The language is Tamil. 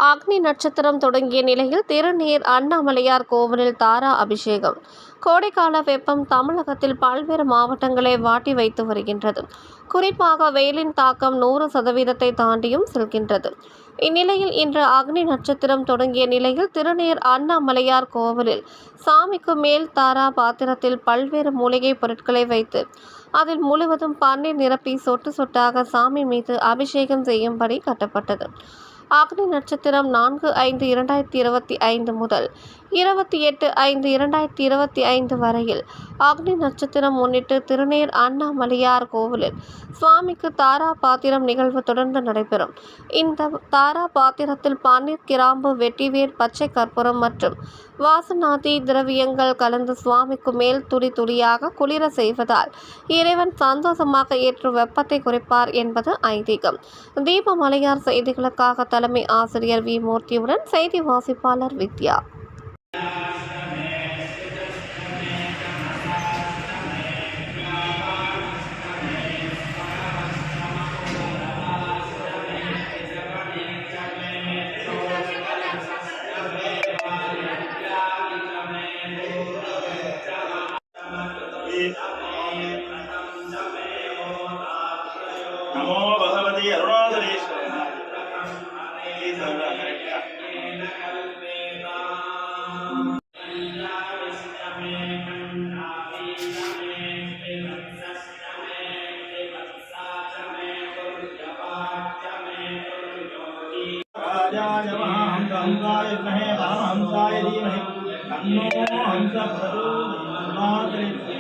அக்னி நட்சத்திரம் தொடங்கிய நிலையில் திருநீர் அண்ணாமலையார் கோவிலில் தாரா அபிஷேகம். கோடைக்கால வெப்பம் தமிழகத்தில் பல்வேறு மாவட்டங்களை வாட்டி வைத்து வருகின்றது. குறிப்பாக வெயிலின் தாக்கம் 100% தாண்டியும் செல்கின்றது. இந்நிலையில் இன்று அக்னி நட்சத்திரம் தொடங்கிய நிலையில் திருநீர் அண்ணாமலையார் கோவிலில் சாமிக்கு மேல் தாரா பாத்திரத்தில் பல்வேறு மூலிகை பொருட்களை வைத்து அதில் முழுவதும் பன்னீர் நிரப்பி சொட்டு சொட்டாக சாமி மீது அபிஷேகம் செய்யும்படி கட்டப்பட்டது. அக்னி நட்சத்திரம் 4/5/2025 முதல் 28/5/2025 வரையில் அக்னி நட்சத்திரம் முன்னிட்டு திருநீர் அண்ணாமலையார் கோவிலில் சுவாமிக்கு தாரா பாத்திரம் நிகழ்வு தொடர்ந்து நடைபெறும். இந்த தாரா பாத்திரத்தில் பன்னீர், கிராம்பு, வெட்டிவேர், பச்சை கற்பூரம் மற்றும் வாசனாதி திரவியங்கள் கலந்து சுவாமிக்கு மேல் துளி துளியாக குளிர செய்வதால் இறைவன் சந்தோஷமாக ஏற்று வெப்பத்தை குறைப்பார் என்பது ஐதீகம். தீபமலையார் செய்திகளுக்காக தலைமை ஆசிரியர் வி. மூர்த்தியுடன் செய்தி வாசிப்பாளர் வித்யா. नमो भगवती अरुणाचलेश्वरी राजाय महाहंसाय विद्महे परमहंसाय धीमहि तन्नो हंसः प्रचोदयात्।